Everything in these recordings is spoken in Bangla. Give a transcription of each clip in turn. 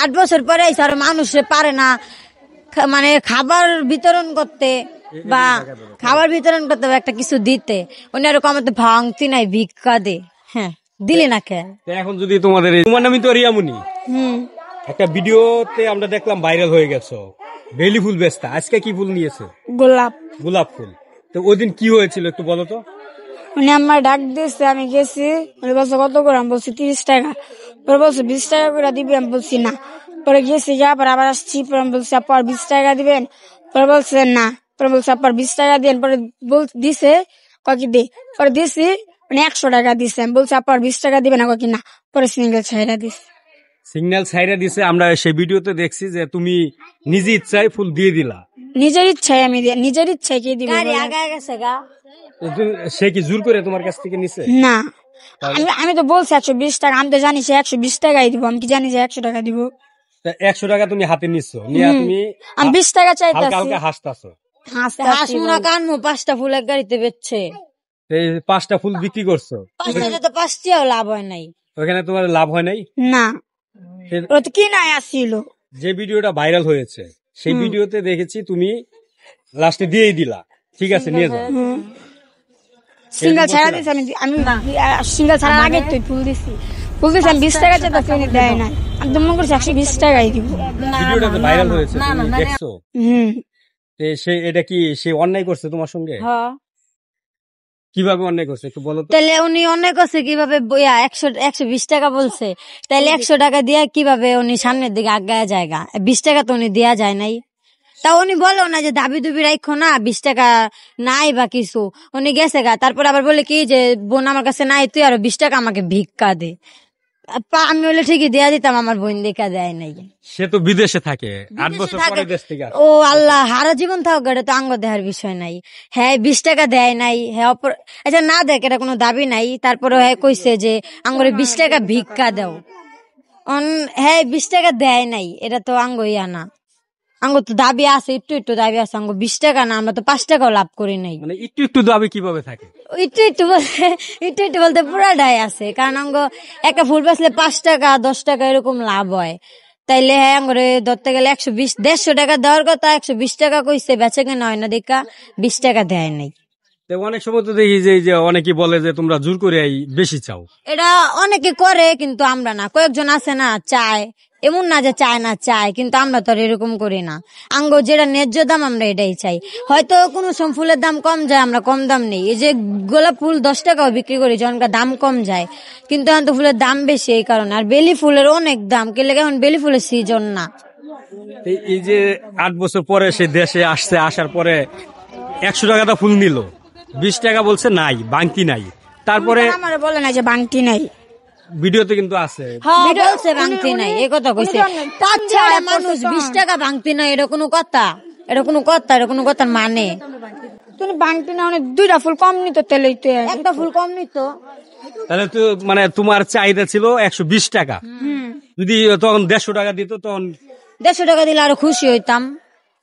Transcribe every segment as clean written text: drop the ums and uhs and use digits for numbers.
8 বছর পরে আইসে আর মানুষে পারে না মানে খাবার বিতরণ করতে বা একটা কিছু দিতে। উনি আরো কমাতে ভাঙতি নাই ভিক্ষা দে। হ্যাঁ দিলে না কে। এখন যদি তোমার নামই তো রিয়ামণি, একটা ভিডিওতে আমরা দেখলাম ভাইরাল হয়ে গেছো, বেলি ফুল বেচতা। আজকে কি ফুল নিয়েছে? গোলাপ ফুল। তো ওই দিন কি হয়েছিল একটু বলো তো। উনি আমার ডাক দিয়েছে, আমি গেছি, উনি বলছে কত করে, আমি বলছি 30 টাকা। পরে বলছে 20 টাকা করে দিবি, আমি বলছি না। পরে গেছি পরে আবার আসছি, পরে আমি বলছি আপা 20 টাকা দিবেন, পরে বলছে না। পরে বলছে আপা 20 টাকা দিন, পরে দিছে ককি দে, পরে দিছি মানে 100 টাকা দিছে। আমি বলছি আপা 20 টাকা দিবেন না, ককি না। পরে সিঙ্গেল ছাইরা দিছে। সিগন্যাল ছাইরা দিছে। আমরা সেই ভিডিওতে দেখছি যে তুমি নিজে ইচ্ছায় ফুল দিয়ে দিলা। নিজের ইচ্ছায় আমি নিজের ইচ্ছায় কে দিবে? সে কি জোর করে তোমার কাছ থেকে নিছে? না, আমি তো বলছি 120 টাকা। আমি তো জানি সে 120 টাকাই দিব, আমি কি জানি যে 100 টাকা দিব? 100 টাকা তুমি হাতে নিছো, নিয়ে তুমি আমি 20 টাকা চাইতাছি। কালকে হাসতাছো। হাসমুনা কানমু 5টা ফুল এক গাড়িতে বেচছে। এই 5টা ফুল বিক্রি করছো, 5টা তো 5টিও লাভ হয় নাই। ওখানে তোমার লাভ হয় নাই? না, ও তো কি নাই আসছিল। যে ভিডিওটা ভাইরাল হয়েছে সেই ভিডিওতে দেখেছি তুমি লাস্টে দিয়েই দিলা, ঠিক আছে নিয়ে যাও। সিঙ্গেল ছাড়া দিছি আমি সিঙ্গেল ছাড়ার আগে তুই ফুল দিছি আমি 20 টাকা চাইতাছি, উনি দেয় নাই। আমি তো মনে করছি 120 টাকাই দিব। ভিডিওটা তো ভাইরাল হয়েছে, তুমি দেখছো? সে এটা কি সে অন্যায় করছে তোমার সঙ্গে? কিভাবে অন্যায় করছে একটু বলো তো। তাহলে উনি অন্যায় করছে কিভাবে? 120 টাকা বলছে, তাহলে 100 টাকা দিয়ে কিভাবে উনি সামনের দিকে আগায় জায়গা? 20 টাকা তো উনি দেয়া যায় নাই। তা উনি বলো না যে দাবি দুবি রাখো না, 20 টাকা নাই বা কিছু। উনি গেছে গা, তারপর আবার বলে কি যে বোন আমার কাছে নাই, তুই আরো 20 টাকা আমাকে ভিক্ষা দে। আমি বলে ঠিকই দেয়া দিতাম, আমার বোন দেখা দেয় নাই। সে তো বিদেশে থাকে, 8 বছর পরে দেশ থেকে আসে। ও আল্লাহ, হারা জীবন থাক, এটা তো আঙ্গ দেহার বিষয় নাই। হ্যাঁ 20 টাকা দেয় নাই, হ্যাঁ আচ্ছা না দেখ, এটা কোনো দাবি নাই। তারপরে হ্যাঁ কইছে যে আঙ্গরে 20 টাকা ভিক্ষা দাও। হ্যাঁ 20 টাকা দেয় নাই, এটা তো আঙ্গ ইয়া না। আঙ্গ তো দাবি আছে, একটু দাবি আছে। আঙ্গ 20 টাকা না, আমরা তো 5 টাকাও লাভ করি নাই। মানে একটু দাবি কিভাবে থাকে? একটু বলতে পুরাটাই আছে। কারণ আঙ্গ একটা ফুল বেচলে 5 টাকা 10 টাকা এরকম লাভ হয়। তাইলে হ্যাঁ আঙ্গরে ধরতে গেলে 120-150 টাকা দেওয়ার কথা, 120 টাকা কইছে, বেচে কেন হয় না দেখা 20 টাকা দেয় নাই। অনেক সময় তো দেখি যে অনেকে বলে যে তোমরা জোর করে বেশি চাও। এটা অনেকে করে, কিন্তু আমরা না। কয়েকজন আছে না চায়, এমন না যে চায় না, চায়, কিন্তু আমরা তো এরকম করি না। আঙ্গ যেটা ন্যায্য দাম আমরা এটাই চাই। হয়তো কোনো সব ফুলের দাম কম যায়, আমরা কম দাম নেই। এই যে গোলাপ ফুল 10 টাকাও বিক্রি করি, যখনকার দাম কম যায়, কিন্তু এখন তো ফুলের দাম বেশি এই কারণে। আর বেলি ফুলের অনেক দাম, কেলে এখন বেলি ফুলের সিজন না। এই যে 8 বছর পরে সে দেশে আসছে, আসার পরে 100 টাকাটা ফুল নিল, 20 টাকা বলছে নাই, বাংতি নাই। তারপরে আমার বলে না যে বাংতি নাই, ভিডিওতে কিন্তু আছে বলছে বাংতি নাই, এই কথা কইছে। তাছাড়া মানুষ 20 টাকা বাংতি নাই, এটা কোনো কথা? এটা কোনো কথার মানে? তুমি বাংতি না অনেক 2টা ফুল কম নিত, তাহলে একটা ফুল কম নিত। তাহলে তো মানে তোমার চাহিদা ছিল 120 টাকা, যদি তখন 150 টাকা দিত, তখন 150 টাকা দিলে আরো খুশি হইতাম।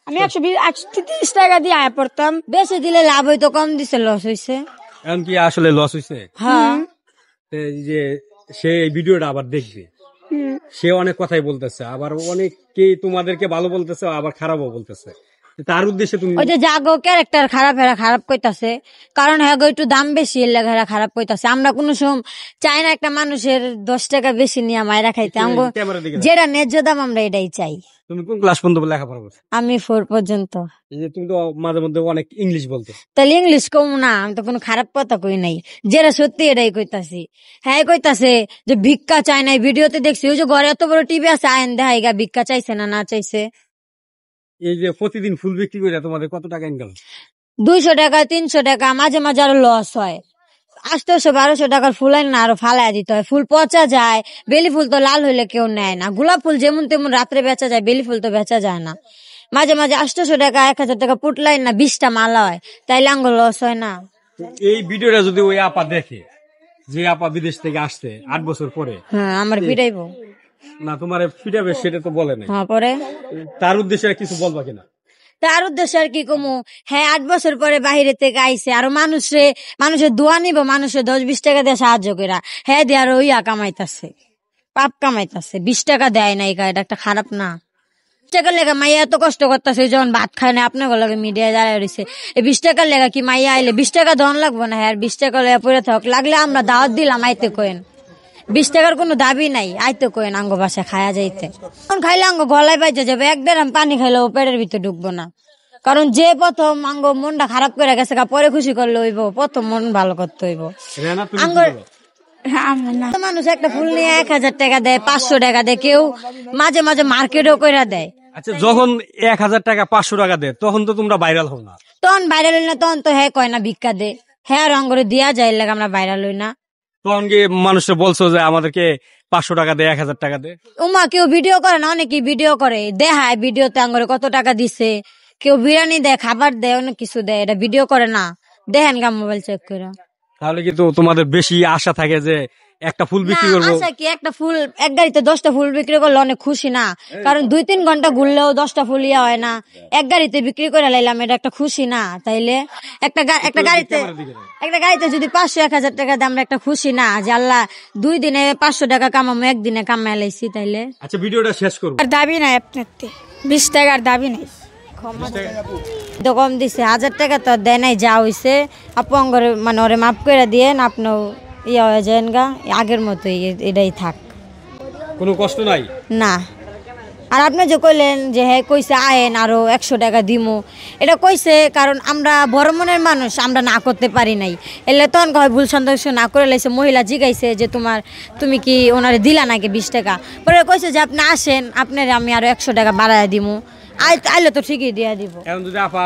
আমি 130 টাকা দিয়ে আয়া পড়তাম। বেশি দিলে লাভ হইতো, কম দিছে লস হইছে। এখন কি আসলে লস হইছে? হ্যাঁ, যে সে এই ভিডিওটা আবার দেখবে, সে অনেক কথাই বলতেছে, আবার অনেককেই তোমাদেরকে ভালো বলতেছে, আবার খারাপও বলতেছে। তার উদ্দেশ্যে তুমি ওই যে জাগো ক্যারেক্টার খারাপ, এরা খারাপ কইতাছে, কারণ হ্যাঁ একটু দাম বেশি, এর লাগে এরা খারাপ কইতাছে। আমরা কোনো সময় চাই না একটা মানুষের 10 টাকা বেশি নিয়ে মায়েরা খাইতে। যেটা ন্যায্য দাম আমরা এটাই চাই। তুমি কোন ক্লাস পর্যন্ত লেখাপড়া করছো? আমি 4 পর্যন্ত। এই যে তুমি তো মাঝে মধ্যে অনেক ইংলিশ বলতো, তাহলে ইংলিশ কম না? আমি তো কোনো খারাপ কথা কই নাই, যেটা সত্যি এটাই কইতাছি। হ্যাঁ কইতাছে যে ভিক্ষা চাই নাই, ভিডিওতে দেখছি। ওই যে ঘরে এত বড় টিভি আছে, আইন দেখাই গা ভিক্ষা চাইছে না চাইছে। এই যে প্রতিদিন ফুল বিক্রি করে তোমাদের কত টাকা ইনকাম? 200 টাকা 300 টাকা, মাঝে মাঝে আরো লস হয়। 800-1200 টাকার ফুল না আরো ফালাই দিতে হয়, ফুল পচা যায়। বেলি ফুল তো লাল হইলে কেউ নেয় না। গোলাপ ফুল যেমন তেমন রাত্রে বেচা যায়, বেলি ফুল তো বেচা যায় না। মাঝে মাঝে 800 টাকা 1000 টাকা পুটলাই না 20টা মালা হয়, তাইলে আঙ্গ লস হয় না? এই ভিডিওটা যদি ওই আপা দেখে, যে আপা বিদেশ থেকে আসছে 8 বছর পরে, হ্যাঁ আমার পিটাইবো না তোমার পিটাবে সেটা তো বলে নাই। হ্যাঁ পরে তার উদ্দেশ্যে কিছু বলবা কিনা? তার উদ্দেশ্য আর কি কমু? হ্যাঁ 8 বছর পরে বাহিরে থেকে আইসে, আরো মানুষের দোয়া নিব, মানুষের 10-20 টাকা দিয়ে সাহায্য করা, হ্যাঁ দিয়ে আরো ইয়া কামাইতাছে। পাপ কামাইতেছে, 20 টাকা দেয় না, এটা একটা খারাপ না। টাকার লেগা মাইয়া এত কষ্ট করতেছে, যখন ভাত খায় না আপনার লগে মিডিয়া দাঁড়ায় রয়েছে, এই 20 টাকার লেগা কি মাইয়া আইলে 20 টাকা ধন লাগবো না? হ্যাঁ 20 টাকা লেগা পড়ে থাক, লাগলে আমরা দাওয়াত দিলাম আইতে কোয়েন, 20 টাকার কোনো দাবি নাই, আইতে কোয়েন আঙ্গ বাসায় খায়া যাইতে। এখন খাইলে আঙ্গ গলায় বাইজে যাবে, 1 দেড় পানি খাইলেও পেটের ভিতরে ঢুকবো না। কারণ যে প্রথম আঙ্গ মনটা খারাপ করে গেছে, পরে খুশি করলে হইব, প্রথম মন ভালো করতে হইব। মানুষ একটা ফুল নিয়ে 1000 টাকা দেয়, 500 টাকা দেয়, কেউ মাঝে মাঝে মার্কেটও করে দেয়। আচ্ছা, যখন 1000 টাকা 500 টাকা দেয় তখন তো তোমরা ভাইরাল হও না? তখন ভাইরাল হই না, তখন তো হ্যাঁ কয় না ভিক্ষা দে, হ্যাঁ রঙরে দিয়া যায়, লাগে আমরা ভাইরাল হই না। তখন কি মানুষে বলছো যে আমাদেরকে 500 টাকা দে, 1000 টাকা দে? উমা কেউ ভিডিও করে না, অনেকেই ভিডিও করে, দেখায় ভিডিওতে আঙ্গরে কত টাকা দিছে, কেউ বিরিয়ানি দেয়, খাবার দেয়, অনেক কিছু দেয়, এটা ভিডিও করে না, দেখেন গা মোবাইল চেক করে। তাহলে কি তো তোমাদের বেশি আশা থাকে যে একটা ফুল বিক্রি করবো? আচ্ছা কি একটা ফুল, এক গাড়িতে 10টা ফুল বিক্রি করলে অনেক খুশি না? কারণ 2-3 ঘন্টা ঘুরলেও 10টা ফুল ইয়া হয় না, এক গাড়িতে বিক্রি করে লাইলাম, এটা একটা খুশি না? তাইলে একটা গাড়িতে যদি 500-1000 টাকা দাম, আমরা একটা খুশি না যে আল্লাহ 2 দিনে 500 টাকা কামামো, একদিনে কামাই লাইছি? তাইলে আচ্ছা, ভিডিওটা শেষ করবো। আর দাবি নাই আপনার 20 টাকার দাবি নাই, তো কম দিছে, 1000 টাকা তো দেয় নাই, যা হইছে আপু আঙ্গরে মানে ওরে মাফ করে দিয়ে আপনিও ইয়া হয়ে যান গা, আগের মতোই এটাই থাক, কোনো কষ্ট নাই না। আর আপনি যে কইলেন যে হ্যাঁ কইছে আয়েন আরো 100 টাকা দিমু, এটা কইছে কারণ আমরা বড় মনের মানুষ, আমরা না করতে পারি নাই, এলে তখন কয় ভুল সন্দেহ না করে লাইছে। মহিলা জিগাইছে যে তুমি কি ওনারে দিলা নাকি 20 টাকা? পরে কইছে যে আপনি আসেন, আপনার আমি আরো 100 টাকা বাড়ায় দিমু, আইলে তো ঠিকই দিয়া দিব। এখন যদি আপা